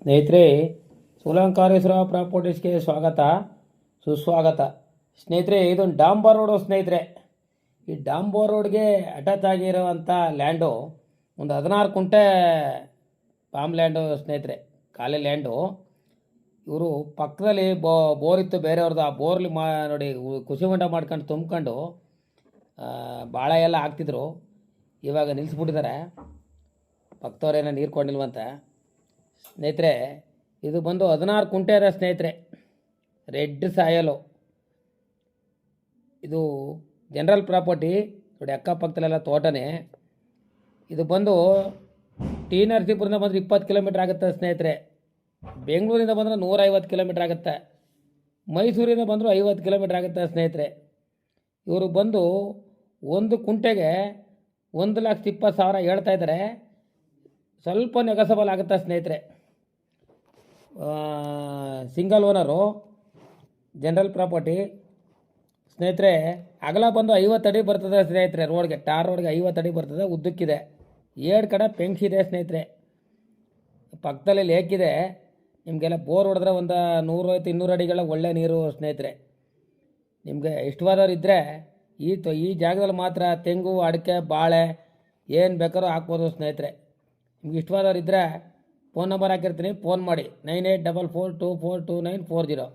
ಸ್ನೇಹಿತರೆ, ಸೋಲಂಕಾರೇಶ್ವರ ಪ್ರಾಪರ್ಟೀಸ್ಗೆ ಸ್ವಾಗತ ಸುಸ್ವಾಗತ. ಸ್ನೇಹಿತರೆ, ಇದೊಂದು ಡಾಂಬರ್ ರೋಡು. ಸ್ನೇಹಿತರೆ, ಈ ಡಾಂಬರ್ ರೋಡ್ಗೆ ಅಟ್ಯಾಚ್ ಆಗಿರೋವಂಥ ಲ್ಯಾಂಡು ಒಂದು 16 ಕುಂಟೆ ಫಾರ್ಮ್ ಲ್ಯಾಂಡು. ಸ್ನೇಹಿತರೆ, ಖಾಲಿ ಲ್ಯಾಂಡು. ಇವರು ಪಕ್ಕದಲ್ಲಿ ಬೋರ್ ಇತ್ತು ಬೇರೆಯವ್ರದ್ದು. ಆ ಬೋರ್ಲಿ ನೋಡಿ ಕುಸಿ ಹೊಂಡ ಮಾಡ್ಕೊಂಡು ತುಂಬ್ಕೊಂಡು ಬಾಳೆ ಎಲ್ಲ ಹಾಕ್ತಿದ್ರು. ಇವಾಗ ನಿಲ್ಲಿಸ್ಬಿಟ್ಟಿದ್ದಾರೆ, ಪಕ್ಕದವ್ರೇನೋ ನೀರು ಕೊಂಡಿಲ್ವಂತ. ಸ್ನೇಹಿತರೆ, ಇದು ಬಂದು 16 ಕುಂಟೆ ಇದೆ. ಸ್ನೇಹಿತರೆ, ರೆಡ್ ಸಾಯಲು. ಇದು ಜನರಲ್ ಪ್ರಾಪರ್ಟಿ ನೋಡಿ, ಅಕ್ಕಪಕ್ಕದಲ್ಲೆಲ್ಲ ತೋಟನೇ. ಇದು ಬಂದು ಟಿ ನರಸೀಪುರದಿಂದ ಬಂದರೆ 20 ಕಿಲೋಮೀಟ್ರ್ ಆಗುತ್ತೆ. ಸ್ನೇಹಿತರೆ, ಬೆಂಗಳೂರಿಂದ ಬಂದರೆ 150 ಕಿಲೋಮೀಟ್ರ್ ಆಗುತ್ತೆ. ಮೈಸೂರಿಂದ ಬಂದರೂ 50 ಕಿಲೋಮೀಟ್ರ್ ಆಗುತ್ತೆ. ಸ್ನೇಹಿತರೆ, ಇವರು ಬಂದು ಒಂದು ಕುಂಟೆಗೆ 1,20,000 ಹೇಳ್ತಾ ಇದ್ದಾರೆ. ಸ್ವಲ್ಪ ನೆಗೋಸಬಲ್ ಆಗುತ್ತೆ. ಸ್ನೇಹಿತರೆ, ಸಿಂಗಲ್ ಓನರು, ಜನರಲ್ ಪ್ರಾಪರ್ಟಿ. ಸ್ನೇಹಿತರೆ, ಅಗಲ ಬಂದು 50 ಅಡಿ ಬರ್ತದೆ. ಸ್ನೇಹಿತರೆ, ರೋಡ್ಗೆ ಟಾರ್ ರೋಡ್ಗೆ 50 ಅಡಿ ಬರ್ತದೆ. ಉದ್ದಕ್ಕಿದೆ. 7 ಕಡೆ ಪೆಂಕ್ಸ್ ಇದೆ. ಸ್ನೇಹಿತರೆ, ಪಕ್ಕದಲ್ಲಿ ಲೇಕ್ ಇದೆ. ನಿಮಗೆಲ್ಲ ಬೋರ್ ಹೊಡೆದ್ರೆ ಒಂದು 100-200 ಅಡಿಗಳ ಒಳ್ಳೆ ನೀರು. ಸ್ನೇಹಿತರೆ, ನಿಮಗೆ ಇಷ್ಟವಾದವ್ರು ಇದ್ದರೆ ಈ ಜಾಗದಲ್ಲಿ ಮಾತ್ರ ತೆಂಗು, ಅಡಿಕೆ, ಬಾಳೆ ಏನು ಬೇಕಾದ್ರೂ ಹಾಕ್ಬೋದು. ಸ್ನೇಹಿತರೆ, ನಿಮ್ಗೆ ಇಷ್ಟವಾದವ್ರು ಇದ್ದರೆ ಫೋನ್ ನಂಬರ್ ಹಾಕಿರ್ತೀನಿ, ಫೋನ್ ಮಾಡಿ 9844242940.